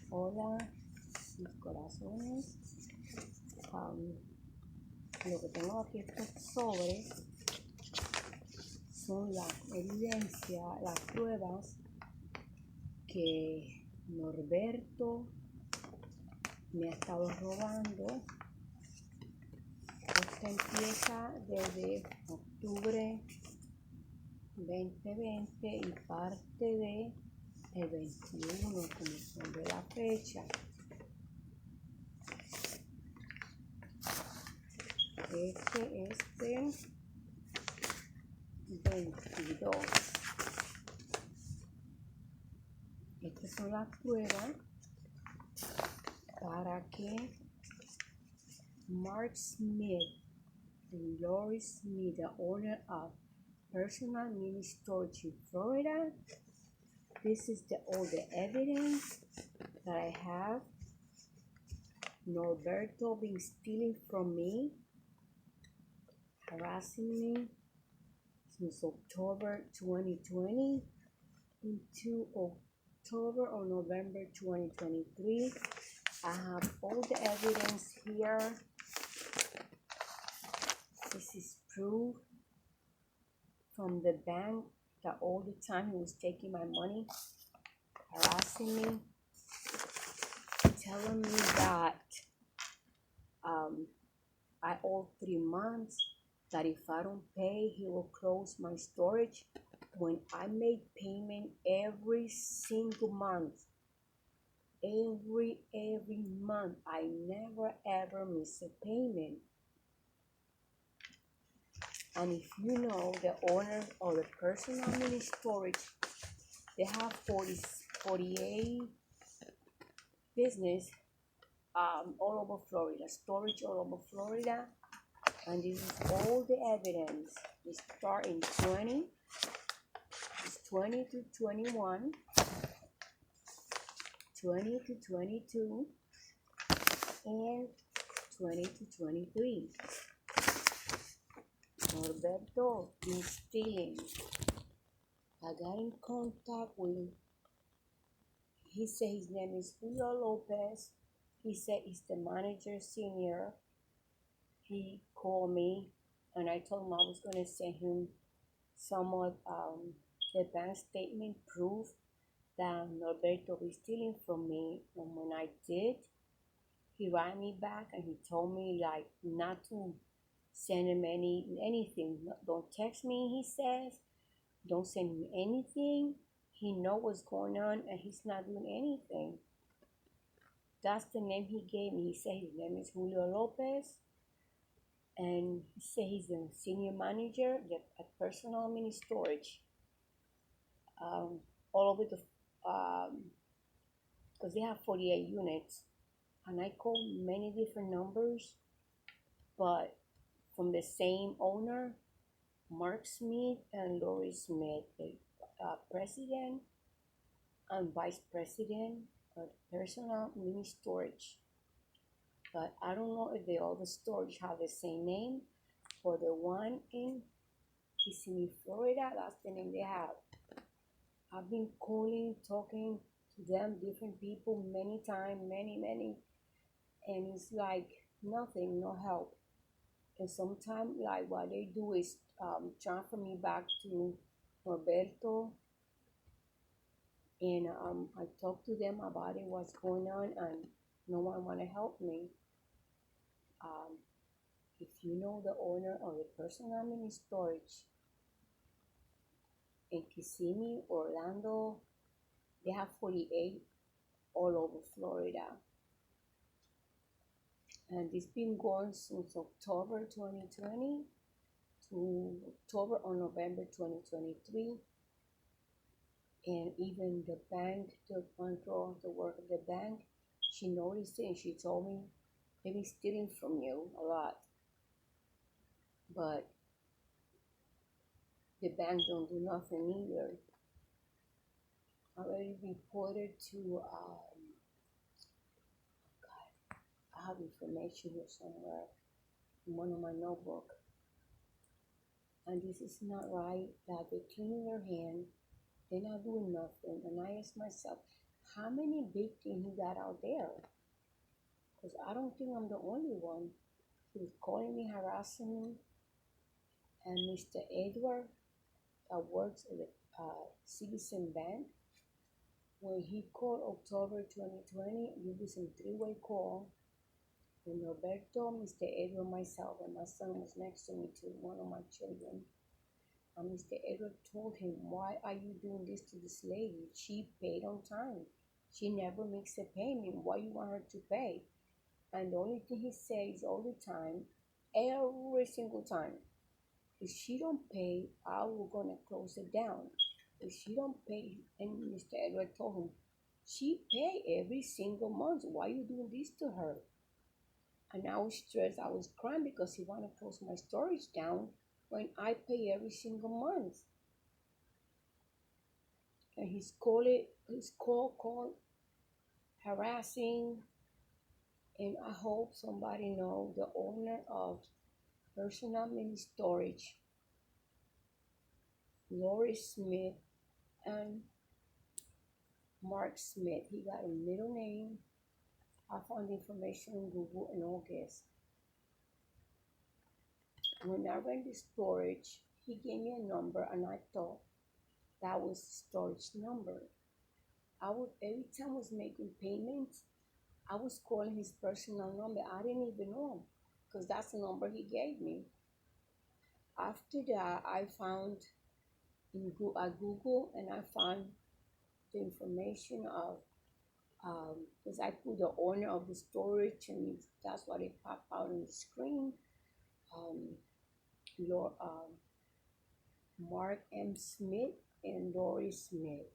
Hola, mis corazones. Lo que tengo aquí, estos sobres, son la evidencia, las pruebas que Norberto me ha estado robando. Esta empieza desde octubre 2020 y parte de el 21, como son de la fecha. Este es del 22. Estas son las pruebas para que Mark Smith and Lori Smith, the owner of Personal Mini Storage in Florida, this is all the evidence that I have. Norberto been stealing from me, harassing me since October 2020 into October or November 2023. I have all the evidence here. This is proof from the bank that all the time he was taking my money, harassing me, telling me that I owe 3 months, that if I don't pay, he will close my storage. When I made payment every single month, every month, I never ever miss a payment. And if you know the owner of the Personal Mini Storage, they have 48 business all over Florida, storage all over Florida, and this is all the evidence. We start in 20, it's 20 to 21, 20 to 22, and 20 to 23. Norberto been stealing. I got in contact with, he said his name is Julio Lopez. He said he's the manager senior. He called me and I told him I was going to send him some of the bank statement proof that Norberto was stealing from me. And when I did, he wrote me back and he told me like not to send him anything. Don't text me, he says. Don't send him anything. He knows what's going on and he's not doing anything. That's the name he gave me. He said his name is Julio Lopez. And he said he's the senior manager at Personal Mini Storage. All over the, because they have 48 units. And I called many different numbers, but from the same owner, Mark Smith and Lori Smith, the president and vice president of Personal Mini Storage. But I don't know if all the storage have the same name. For the one in Kissimmee, Florida, that's the name they have. I've been calling, talking to them, different people, many times, many, and it's like nothing, no help. And sometimes, like, what they do is transfer me back to Norberto, and I talk to them about it, what's going on, and no one want to help me. If you know the owner of the Personal Mini Storage in Kissimmee, Orlando, they have 48 all over Florida. And it's been going since October 2020 to October or November 2023. And even the bank, the control, the work of the bank, she noticed it and she told me, they've been stealing from you a lot. But the bank don't do nothing either. I already reported to, I have information here somewhere in one of my notebook. And this is not right, that they're cleaning their hand, they're not doing nothing. And I ask myself, how many victims he got out there. Because I don't think I'm the only one. He was calling me, harassing me. And Mr. Edward, that works at the Citizen Bank, when he called October 2020, it was a three-way call. And Norberto, Mr. Edward, myself, and my son was next to me too, one of my children. And Mr. Edward told him, why are you doing this to this lady? She paid on time. She never makes a payment. Why you want her to pay? And the only thing he says all the time, every single time, if she don't pay, I will gonna close it down. If she don't pay, and Mr. Edward told him, she pay every single month. Why you doing this to her? And I was stressed. I was crying because he wanted to close my storage down when I pay every single month. And his call harassing. And I hope somebody know the owner of Personal Mini Storage, Lori Smith and Mark Smith. He got a middle name. I found information on Google in August. When I went to storage, he gave me a number and I thought that was the storage number. Every time I was making payments, I was calling his personal number. I didn't even know because that's the number he gave me. After that, I found at Google and I found the information of because I put the owner of the storage and that's what it popped out on the screen. Lord, Mark M. Smith and Lori Smith.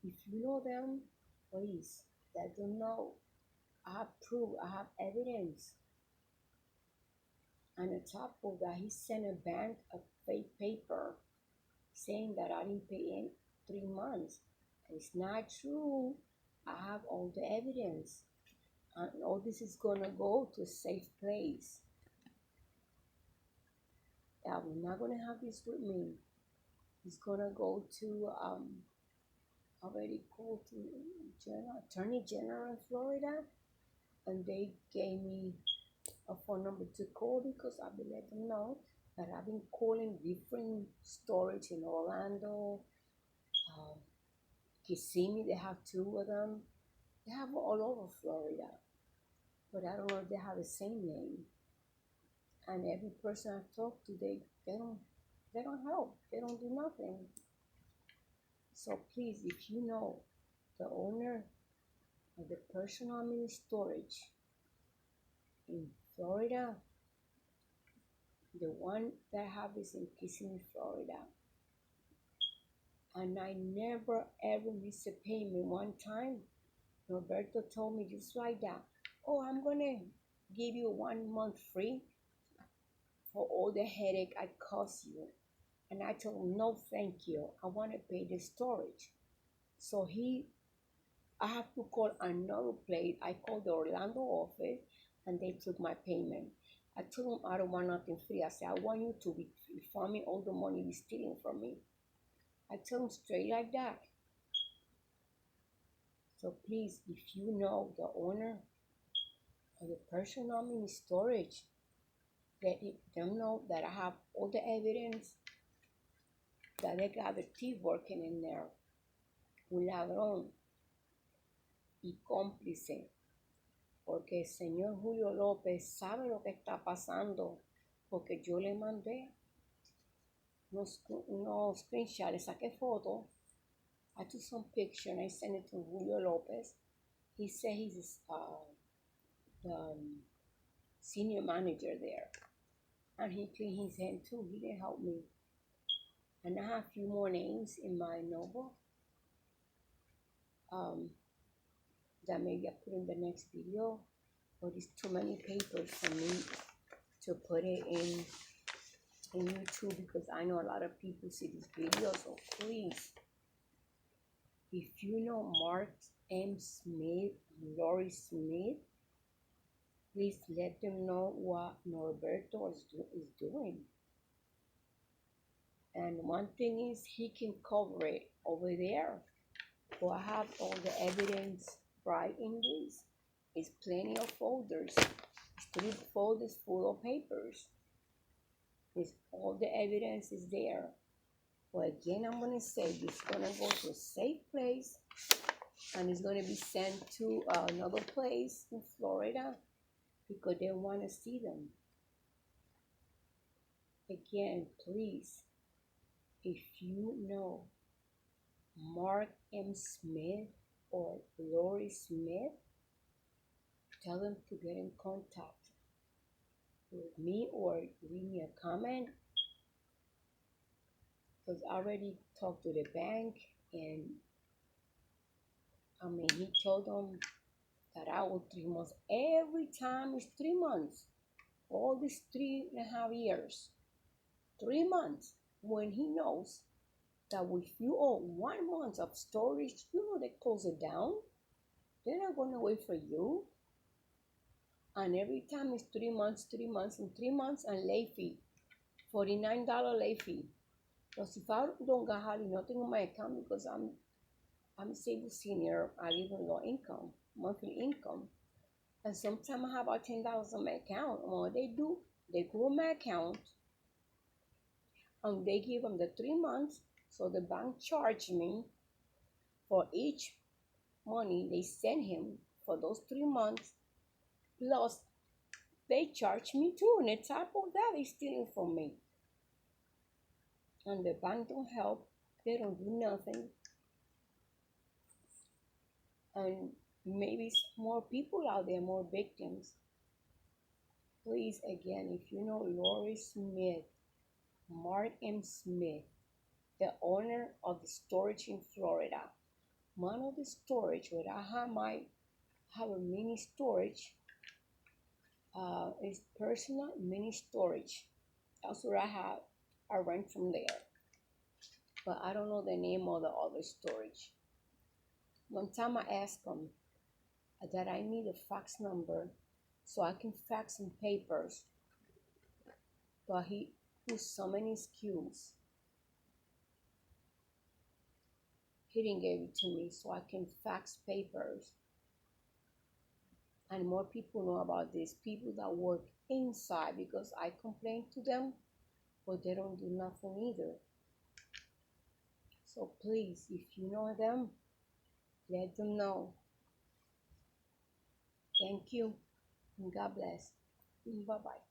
If you know them, please let them know. I have proof, I have evidence. And on top of that, he sent a bank a fake paper saying that I didn't pay in 3 months. And it's not true. I have all the evidence. And all this is gonna go to a safe place. I'm not gonna have this with me. It's gonna go to already called to Attorney General in Florida, and they gave me a phone number to call because I've been letting them know that I've been calling different storage in Orlando, Kissimmee. They have 2 of them. They have all over Florida, but I don't know if they have the same name. And every person I talk to, they don't help. They don't do nothing. So please, if you know the owner of the Personal Mini Storage in Florida, the one that I have is in Kissimmee, Florida. And I never ever miss a payment. One time, Norberto told me just like that, oh, I'm gonna give you 1 month free for all the headache I caused you. And I told him, no, thank you. I want to pay the storage. So I have to call another place. I called the Orlando office and they took my payment. I told them I don't want nothing free. I said, I want you to refund me all the money you're stealing from me. I told them straight like that. So please, if you know the owner of the Personal Mini Storage, let them know that I have all the evidence that they got the thief working in there. Un ladrón y cómplice. Porque el señor Julio López sabe lo que está pasando. Porque yo le mandé unos screenshots, le saqué fotos. I took some picture and I sent it to Julio Lopez. He said he's the senior manager there. And he cleaned his hand too. He didn't help me. And I have a few more names in my notebook that maybe I put in the next video. But it's too many papers for me to put it in YouTube because I know a lot of people see this video. So please, if you know Mark M. Smith, Lori Smith, please let them know what Norberto is doing. And one thing is he can cover it over there, So I have all the evidence right in this. It's plenty of folders. It's 3 folders full of papers. It's, all the evidence is there. But again, I'm going to say it's going to go to a safe place, and it's going to be sent to another place in Florida because they want to see them. Again, please, if you know Mark M. Smith or Lori Smith, tell them to get in contact with me or leave me a comment, because I already talked to the bank, and he told them that I would 3 months. Every time it's 3 months. All these 3.5 years. 3 months. When he knows that if you owe 1 month of storage, they close it down. They're not going to wait for you. And every time it's 3 months, 3 months, and 3 months, and late fee. $49 late fee. Because if I don't got hardly nothing on my account, because I'm a single senior, I live on low income, monthly income. And sometimes I have about $10 on my account. And what they do, they go on my account and they give them the 3 months. So the bank charge me for each money they send him for those 3 months. Plus, they charge me too. And on top of that, they stealing from me. And the bank don't help. They don't do nothing. And maybe more people out there, more victims. Please, again, if you know Lori Smith, Mark M. Smith, the owner of the storage in Florida, one of the storage where I have a mini storage, is personal mini storage. That's what I have. I rent from there, but I don't know the name of the other storage. One time I asked him that I need a fax number so I can fax some papers, but he put so many excuses. He didn't give it to me so I can fax papers. And more people know about this. People that work inside, because I complain to them, but they don't do nothing either. So please, if you know them, let them know. Thank you, and God bless. Bye-bye.